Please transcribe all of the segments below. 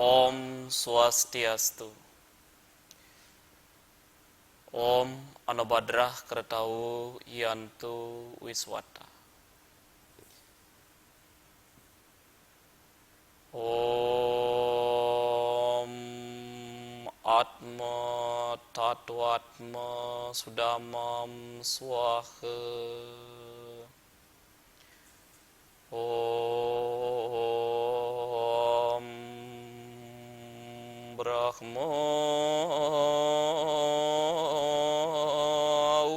Om Swastiastu. Om Anobadrah Kertawu Yantu Wiswata. Om Atma Tatwatma Sudamam Swaha. Om Brahma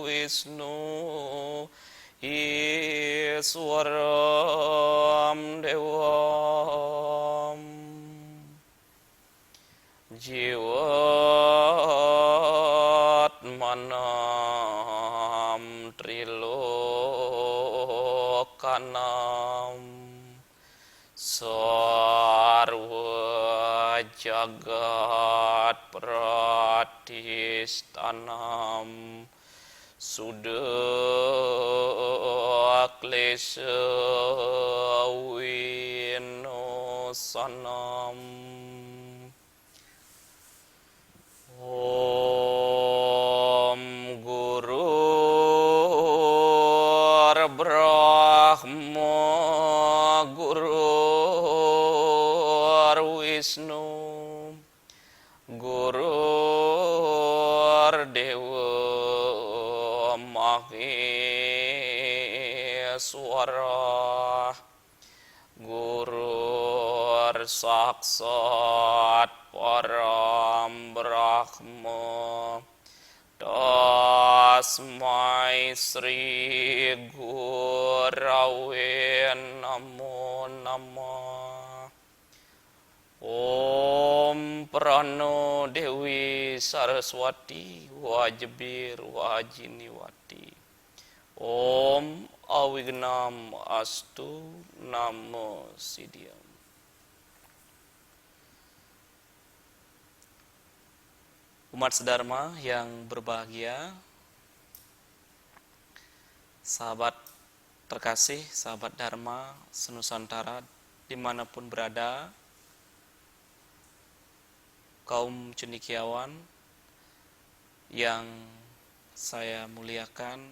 Wisnu Iswaram Dewam Jiwatmanam Trilokanam Sarwa Jagat Pratistanam Sudah Klesa Winosanam. Om Guru Brahma Guru Wisnu Guru Dewa Maheswara Guru Saksat Param Brahma Tasmai Sri Gurave Namo Namah. Om Prano Dewi Saraswati Wajibir Wajiniwati. Om Awignam Astu Namo Siddhyam. Umat sedharma yang berbahagia, sahabat terkasih, sahabat Dharma senusantara dimanapun berada, kaum cendekiawan yang saya muliakan,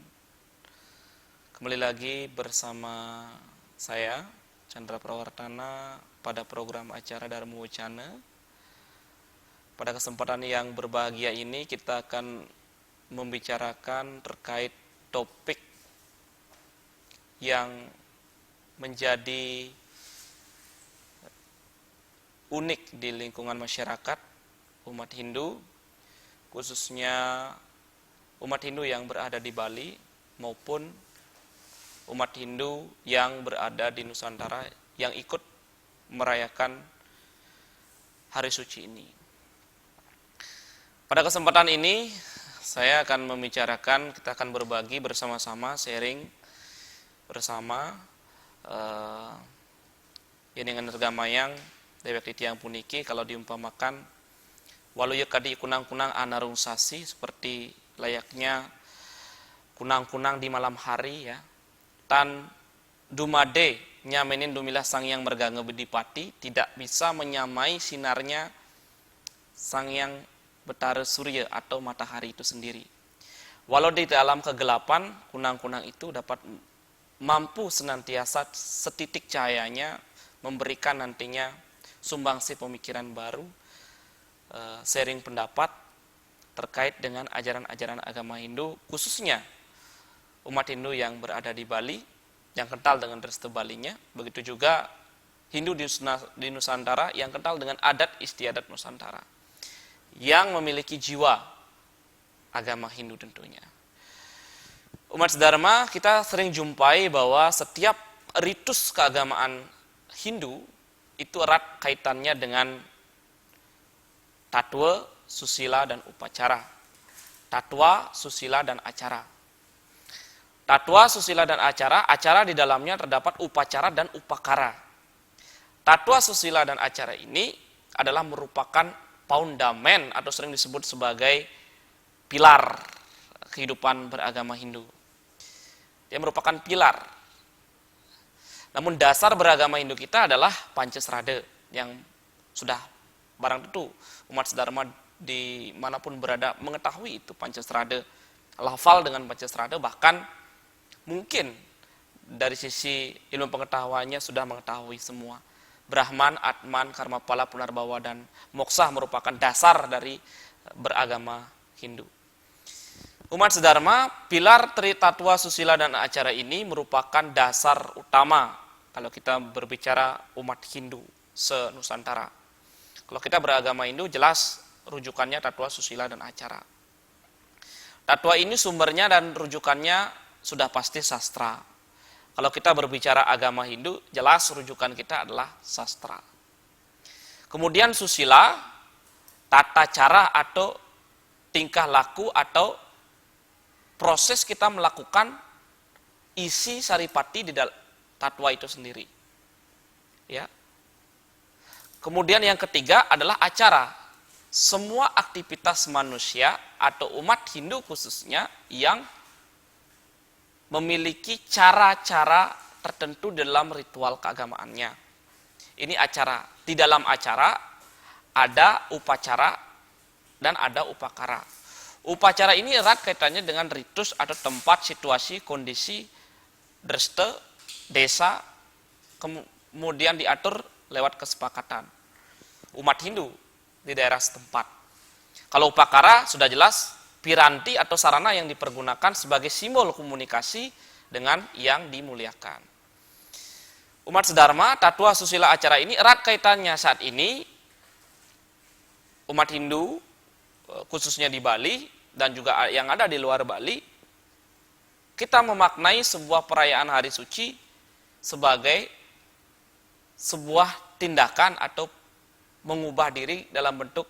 kembali lagi bersama saya Chandra Prawartana pada program acara Dharma Wacana. Pada kesempatan yang berbahagia ini kita akan membicarakan terkait topik yang menjadi unik di lingkungan masyarakat umat Hindu, khususnya umat Hindu yang berada di Bali maupun umat Hindu yang berada di Nusantara yang ikut merayakan hari suci ini. Pada kesempatan ini saya akan membicarakan, kita akan berbagi bersama-sama, sharing bersama dengan Nergamayang Dewek Titiang Puniki. Kalau diumpamakan waluya kadi kunang-kunang anarung sasi, seperti layaknya kunang-kunang di malam hari ya. Tan dumade nyamenin dumilah sang yang merga ngebedipati, tidak bisa menyamai sinarnya sang yang betara surya atau matahari itu sendiri. Walau di dalam kegelapan, kunang-kunang itu dapat mampu senantiasa setitik cahayanya memberikan nantinya sumbangsi pemikiran baru, sharing pendapat terkait dengan ajaran-ajaran agama Hindu, khususnya umat Hindu yang berada di Bali, yang kental dengan restu Balinya, begitu juga Hindu di Nusantara yang kental dengan adat istiadat Nusantara, yang memiliki jiwa agama Hindu tentunya. Umat sedharma, kita sering jumpai bahwa setiap ritus keagamaan Hindu itu erat kaitannya dengan tatwa, susila, dan upacara. Tatwa, susila, dan acara. Tatwa, susila, dan acara, acara di dalamnya terdapat upacara dan upakara. Tatwa, susila, dan acara ini adalah merupakan fondamen atau sering disebut sebagai pilar kehidupan beragama Hindu. Dia merupakan pilar. Namun dasar beragama Hindu kita adalah Pancasrada yang sudah barang tentu umat sedharma dimanapun berada mengetahui itu Pancasrada, lafal dengan Pancasrada, bahkan mungkin dari sisi ilmu pengetahuannya sudah mengetahui semua. Brahman, Atman, Karma Pala, Punarbawa, dan Moksa merupakan dasar dari beragama Hindu. Umat sedharma, pilar Tri Tatwa Susila dan Acara ini merupakan dasar utama kalau kita berbicara umat Hindu se-Nusantara. Kalau kita beragama Hindu, jelas rujukannya Tatwa Susila dan Acara. Tatwa ini sumbernya dan rujukannya sudah pasti sastra. Kalau kita berbicara agama Hindu, jelas rujukan kita adalah sastra. Kemudian susila, tata cara atau tingkah laku atau proses kita melakukan isi saripati di dalam tatwa itu sendiri. Ya. Kemudian yang ketiga adalah acara. Semua aktivitas manusia atau umat Hindu khususnya yang memiliki cara-cara tertentu dalam ritual keagamaannya. Ini acara. Di dalam acara ada upacara dan ada upakara. Upacara ini erat kaitannya dengan ritus atau tempat, situasi, kondisi, dreste, desa, kemudian diatur lewat kesepakatan umat Hindu di daerah setempat. Kalau upakara sudah jelas piranti atau sarana yang dipergunakan sebagai simbol komunikasi dengan yang dimuliakan. Umat sedharma, tatwa susila acara ini erat kaitannya saat ini umat Hindu khususnya di Bali dan juga yang ada di luar Bali, kita memaknai sebuah perayaan hari suci sebagai sebuah tindakan atau mengubah diri dalam bentuk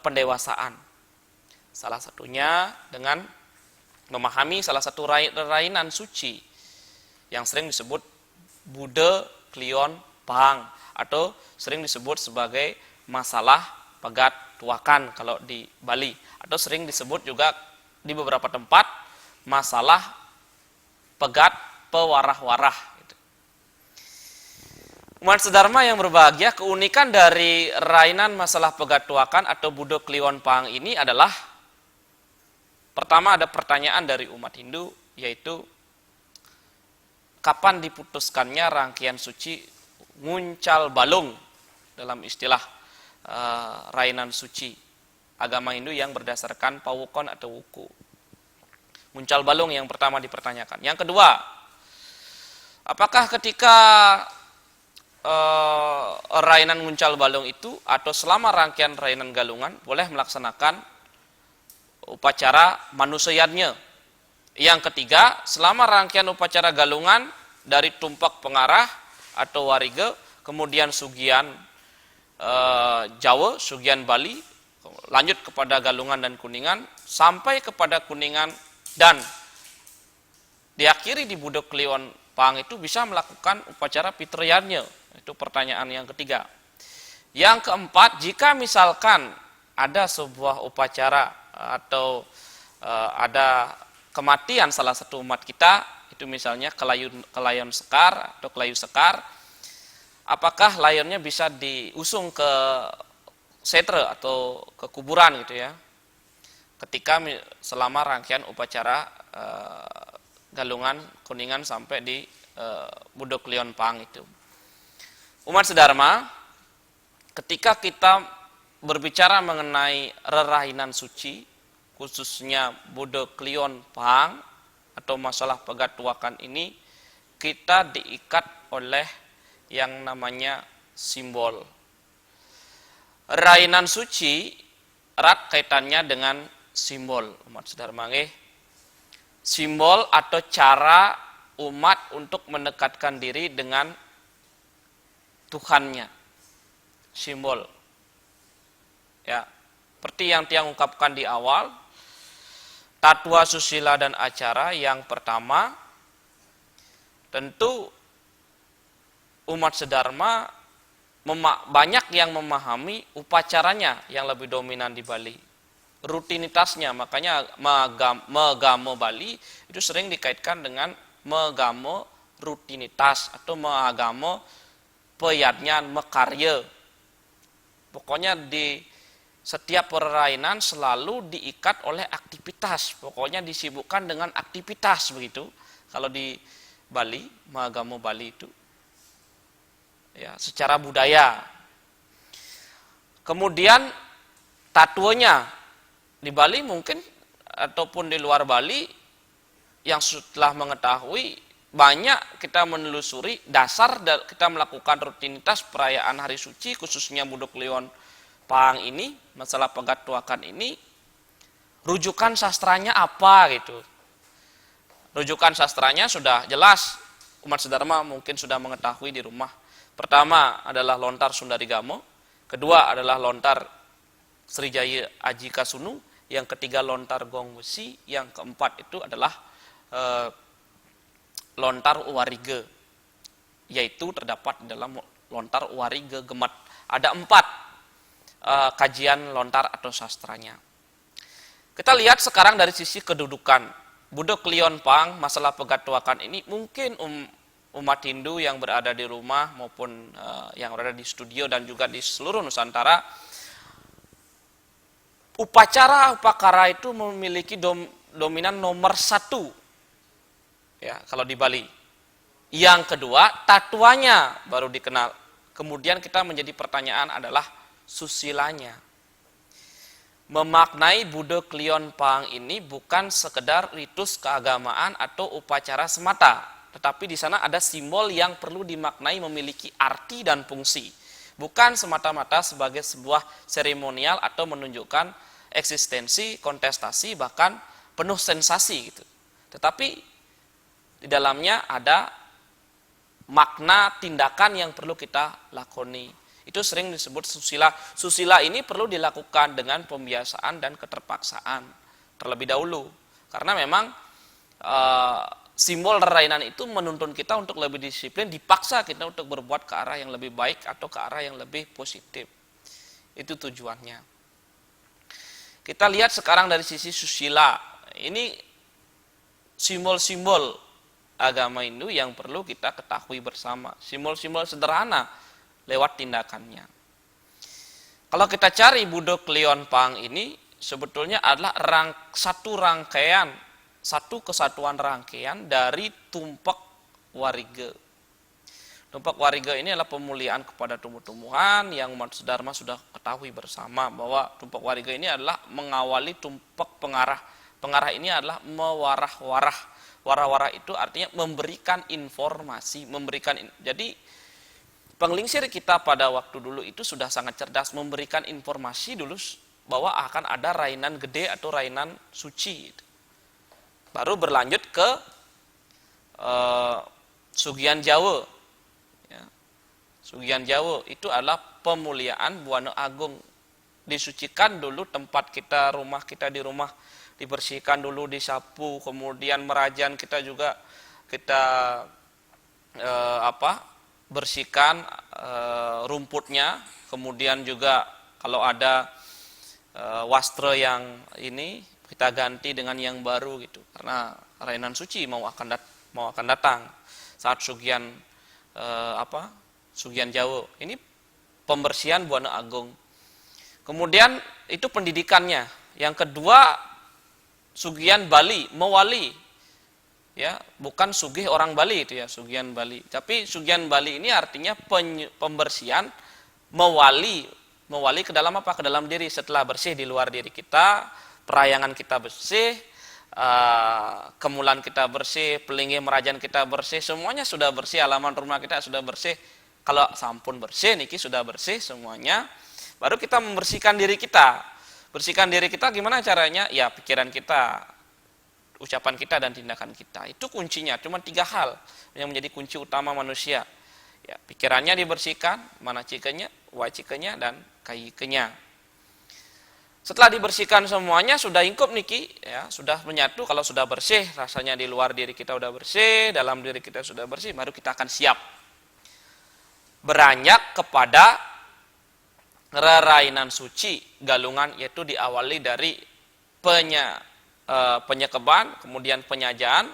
pendewasaan. Salah satunya dengan memahami salah satu rainan suci yang sering disebut Bude Klion Pahang atau sering disebut sebagai masalah pegat tuakan kalau di Bali, atau sering disebut juga di beberapa tempat masalah pegat pewarah-warah. Umat sedharma yang berbahagia, keunikan dari rainan masalah pegat tuakan atau Bude Klion Pahang ini adalah pertama ada pertanyaan dari umat Hindu, yaitu kapan diputuskannya rangkaian suci nguncal balung dalam istilah rainan suci agama Hindu yang berdasarkan pawukon atau wuku. Nguncal balung yang pertama dipertanyakan. Yang kedua, apakah ketika rainan nguncal balung itu atau selama rangkaian rainan galungan boleh melaksanakan upacara manusianya. Yang ketiga, selama rangkaian upacara galungan dari tumpak pengarah atau warige, kemudian sugian Jawa, sugian Bali, lanjut kepada galungan dan kuningan, sampai kepada kuningan dan diakhiri di Bude Klion Pahang itu bisa melakukan upacara pitriyannya. Itu pertanyaan yang ketiga. Yang keempat, jika misalkan ada sebuah upacara atau ada kematian salah satu umat kita, itu misalnya kelayon sekar atau kelayu sekar, apakah layonnya bisa diusung ke setre atau ke kuburan gitu ya, ketika selama rangkaian upacara galungan kuningan sampai di Bude Klion Pahang itu. Umat sedharma, ketika kita berbicara mengenai rerainan suci, khususnya Bude Klion Pahang atau masalah pegat tuakan ini, kita diikat oleh yang namanya simbol. Rainan suci erat kaitannya dengan simbol, umat sedharma nggih. Simbol atau cara umat untuk mendekatkan diri dengan Tuhannya. Simbol. Ya, seperti yang Tiang ungkapkan di awal, tatwa susila dan acara yang pertama, tentu umat sedharma banyak yang memahami upacaranya yang lebih dominan di Bali. Rutinitasnya, makanya megamo Bali itu sering dikaitkan dengan megamo rutinitas atau megamo peyadnyan mekarya. Pokoknya di setiap perainan selalu diikat oleh aktivitas. Pokoknya disibukkan dengan aktivitas begitu. Kalau di Bali, Mahagamo Bali itu. Ya, secara budaya. Kemudian tatuanya di Bali mungkin ataupun di luar Bali yang setelah mengetahui banyak kita menelusuri dasar kita melakukan rutinitas perayaan hari suci khususnya Budok Kliwon Pang ini, masalah pegatuakan ini, rujukan sastranya apa gitu. Rujukan sastranya sudah jelas, umat sedharma mungkin sudah mengetahui di rumah. Pertama adalah lontar Sundarigamo, kedua adalah lontar Srijaya Aji Kasunu, yang ketiga lontar Gong Besi, yang keempat itu adalah lontar Uwarige, yaitu terdapat di dalam lontar Uwarige Gemat. Ada 4 kajian lontar atau sastranya. Kita lihat sekarang dari sisi kedudukan. Budok Kliwon Pang, masalah pegatuakan ini mungkin umat Hindu yang berada di rumah maupun yang berada di studio dan juga di seluruh Nusantara, upacara upakara itu memiliki dominan nomor 1. Ya, kalau di Bali. Yang kedua, tatuanya baru dikenal. Kemudian kita menjadi pertanyaan adalah susilanya. Memaknai Budok Kliwon Pang ini bukan sekedar ritus keagamaan atau upacara semata, tetapi di sana ada simbol yang perlu dimaknai memiliki arti dan fungsi. Bukan semata-mata sebagai sebuah seremonial atau menunjukkan eksistensi, kontestasi, bahkan penuh sensasi gitu. Tetapi di dalamnya ada makna tindakan yang perlu kita lakoni. Itu sering disebut susila. Susila ini perlu dilakukan dengan pembiasaan dan keterpaksaan terlebih dahulu. Karena memang simbol rerainan itu menuntun kita untuk lebih disiplin, dipaksa kita untuk berbuat ke arah yang lebih baik atau ke arah yang lebih positif. Itu tujuannya. Kita lihat sekarang dari sisi susila. Ini simbol-simbol agama Hindu yang perlu kita ketahui bersama. Simbol-simbol sederhana lewat tindakannya. Kalau kita cari Budok Kliwon Pang ini sebetulnya adalah satu rangkaian, satu kesatuan rangkaian dari tumpak warige. Tumpak warige ini adalah pemuliaan kepada tumbuh-tumbuhan yang umat sedharma sudah ketahui bersama bahwa tumpak warige ini adalah mengawali tumpak pengarah. Pengarah ini adalah mewarah-warah. Warah-warah itu artinya memberikan informasi, jadi penglingsir kita pada waktu dulu itu sudah sangat cerdas, memberikan informasi dulu bahwa akan ada rainan gede atau rainan suci. Baru berlanjut ke Sugian Jawa. Ya. Sugian Jawa itu adalah pemuliaan Buana Agung. Disucikan dulu tempat kita, rumah kita di rumah, dibersihkan dulu, disapu, kemudian merajan kita juga kita bersihkan rumputnya, kemudian juga kalau ada wastra yang ini kita ganti dengan yang baru gitu, karena rainan suci mau akan datang saat Sugian Sugian Jawa. Ini pembersihan Buana Agung. Kemudian itu pendidikannya. Yang kedua Sugian Bali, mewali. Ya, bukan sugih orang Bali itu ya, Sugian Bali. Tapi Sugian Bali ini artinya pembersihan, mewali ke dalam apa? Ke dalam diri. Setelah bersih di luar diri kita, perayangan kita bersih, kemulan kita bersih, pelingi merajan kita bersih, semuanya sudah bersih, halaman rumah kita sudah bersih. Kalau sampun bersih, niki sudah bersih semuanya. Baru kita membersihkan diri kita. Bersihkan diri kita gimana caranya? Ya, pikiran kita, ucapan kita dan tindakan kita. Itu kuncinya, cuma 3 hal yang menjadi kunci utama manusia. Ya, pikirannya dibersihkan, manacikanya, wacikanya, dan kayikanya. Setelah dibersihkan semuanya, sudah ingkup niki, ya, sudah menyatu. Kalau sudah bersih, rasanya di luar diri kita sudah bersih, dalam diri kita sudah bersih, baru kita akan siap beranjak kepada rerainan suci galungan, yaitu diawali dari penyekeban, kemudian penyajaan,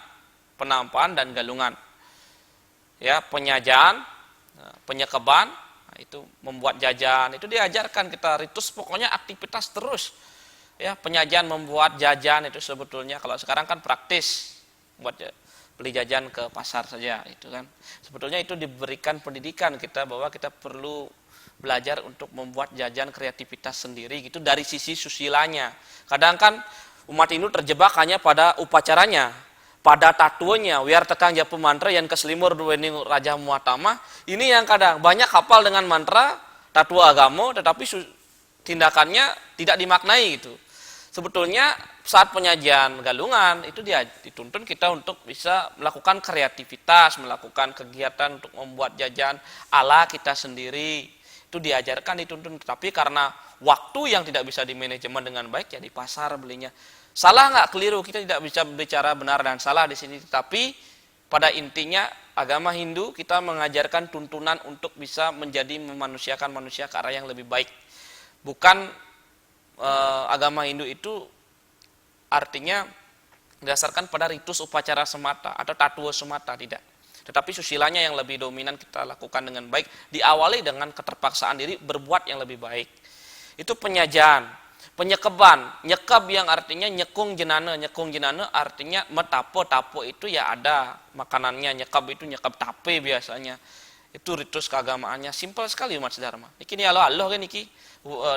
penampakan, dan galungan. Ya, penyajaan, penyekeban, itu membuat jajan, itu diajarkan kita ritus, pokoknya aktivitas terus. Ya, penyajian membuat jajan itu sebetulnya kalau sekarang kan praktis buat beli jajan ke pasar saja itu kan. Sebetulnya itu diberikan pendidikan kita bahwa kita perlu belajar untuk membuat jajan kreativitas sendiri gitu dari sisi susilanya. Kadang kan umat Hindu terjebak hanya pada upacaranya, pada tatuanya, wiar tekang japu mantra yang keselimur duweni raja muatama. Ini yang kadang banyak hafal dengan mantra tatu agama tetapi tindakannya tidak dimaknai gitu. Sebetulnya saat penyajian galungan itu dia dituntun kita untuk bisa melakukan kreativitas, melakukan kegiatan untuk membuat jajan ala kita sendiri. Itu diajarkan, dituntun. Tapi karena waktu yang tidak bisa dimanajemen dengan baik, ya di pasar belinya. Salah nggak, keliru, kita tidak bisa bicara benar dan salah di sini. Tapi pada intinya agama Hindu kita mengajarkan tuntunan untuk bisa menjadi memanusiakan manusia ke arah yang lebih baik. Bukan agama Hindu itu artinya didasarkan pada ritus upacara semata atau tatuo semata, tidak. Tetapi susilanya yang lebih dominan kita lakukan dengan baik, diawali dengan keterpaksaan diri berbuat yang lebih baik. Itu penyajian, penyekeban, nyekeb yang artinya nyekung jenana artinya metapo itu ya ada makanannya, nyekeb itu nyekeb tape biasanya. Itu ritus keagamaannya, simpel sekali umat sedharma. Niki ni Allah kan niki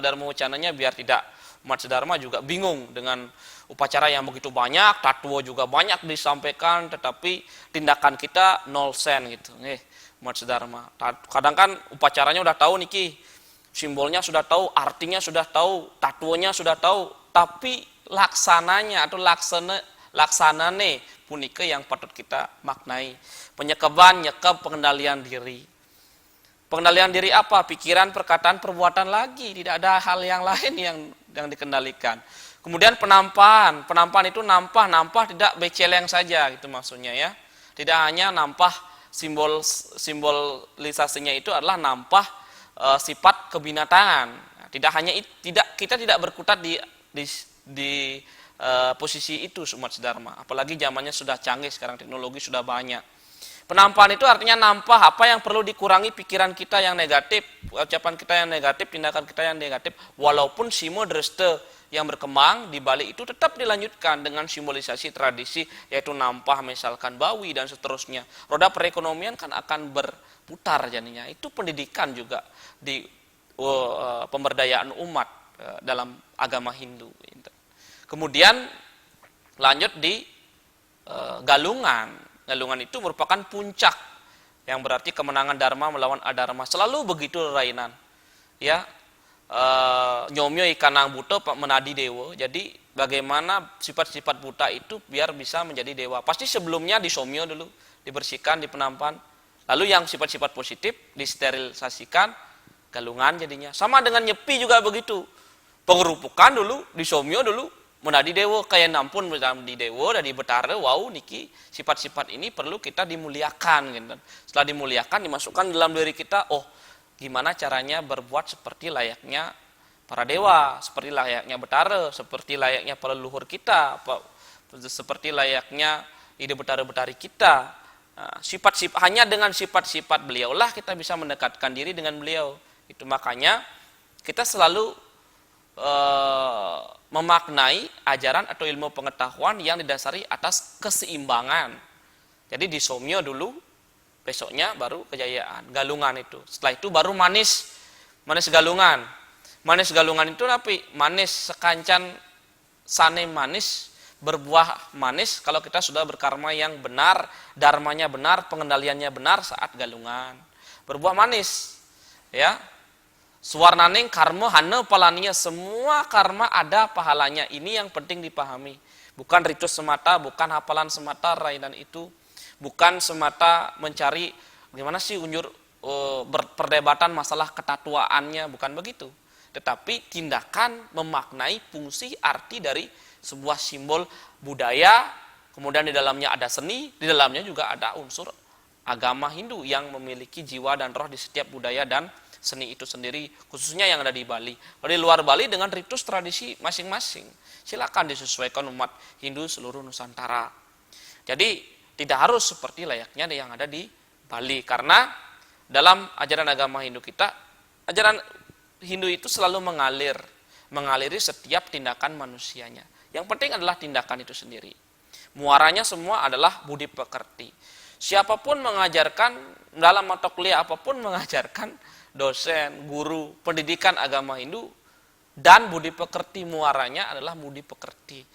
dharma wacananya biar tidak umat sedharma juga bingung dengan upacara yang begitu banyak, tatuo juga banyak disampaikan, tetapi tindakan kita nol sen gitu. Umat sedharma. Kadang kan upacaranya udah tahu niki, simbolnya sudah tahu, artinya sudah tahu, tatuonya sudah tahu, tapi laksananya atau laksanane punika yang patut kita maknai. Penyekeban, nyekeb, pengendalian diri. Pengendalian diri apa? Pikiran, perkataan, perbuatan lagi. Tidak ada hal yang lain yang dikendalikan. Kemudian penampahan. Penampahan itu nampah tidak beceleng saja gitu maksudnya ya. Tidak hanya nampah simbolisasinya itu adalah nampah sifat kebinatangan. Kita tidak berkutat di posisi itu umat sedharma. Apalagi zamannya sudah canggih sekarang, teknologi sudah banyak. Penampahan itu artinya nampah apa yang perlu dikurangi pikiran kita yang negatif, ucapan kita yang negatif, tindakan kita yang negatif. Walaupun simo dreste yang berkembang di balik itu tetap dilanjutkan dengan simbolisasi tradisi, yaitu nampah misalkan bawi dan seterusnya. Roda perekonomian kan akan berputar jadinya. Itu pendidikan juga di pemberdayaan umat dalam agama Hindu. Kemudian lanjut di galungan. Galungan itu merupakan puncak yang berarti kemenangan dharma melawan adharma. Selalu begitu rainan. Ya, nyomyo ikanang buta menadi dewa. Jadi bagaimana sifat-sifat buta itu biar bisa menjadi dewa. Pasti sebelumnya disomyo dulu, dibersihkan, dipenampan. Lalu yang sifat-sifat positif disterilisasikan, galungan jadinya. Sama dengan nyepi juga begitu. Pengerupukan dulu, disomyo dulu, menadi dewa, kayak nampun di dewa dari betara. Wow, niki sifat-sifat ini perlu kita dimuliakan gitu. Setelah dimuliakan, dimasukkan dalam diri kita, oh gimana caranya berbuat seperti layaknya para dewa, seperti layaknya betara, seperti layaknya para leluhur kita, seperti layaknya ide betara-betari kita. Sifat-sifat, hanya dengan sifat-sifat beliau lah kita bisa mendekatkan diri dengan beliau. Itu makanya kita selalu memaknai ajaran atau ilmu pengetahuan yang didasari atas keseimbangan. Jadi disomyo dulu, besoknya baru kejayaan, galungan itu. Setelah itu baru manis galungan. Manis galungan itu apa? Manis sekancan sane manis, berbuah manis kalau kita sudah berkarma yang benar, dharmanya benar, pengendaliannya benar saat galungan. Berbuah manis. Ya. Suwarnaning karma hana palaninya, semua karma ada pahalanya. Ini yang penting dipahami. Bukan ritus semata, bukan hafalan semata rainan itu. Bukan semata mencari bagaimana sih perdebatan masalah ketatuaannya, bukan begitu. Tetapi tindakan memaknai fungsi arti dari sebuah simbol budaya, kemudian di dalamnya ada seni, di dalamnya juga ada unsur agama Hindu yang memiliki jiwa dan roh di setiap budaya dan seni itu sendiri, khususnya yang ada di Bali. Kalau di luar Bali dengan ritus tradisi masing-masing, silakan disesuaikan umat Hindu seluruh Nusantara. Jadi tidak harus seperti layaknya yang ada di Bali, karena dalam ajaran agama Hindu kita, ajaran Hindu itu selalu mengaliri setiap tindakan manusianya. Yang penting adalah tindakan itu sendiri. Muaranya semua adalah budi pekerti. Siapapun mengajarkan, dalam mata kuliah apapun mengajarkan, dosen, guru, pendidikan agama Hindu, dan budi pekerti muaranya adalah budi pekerti.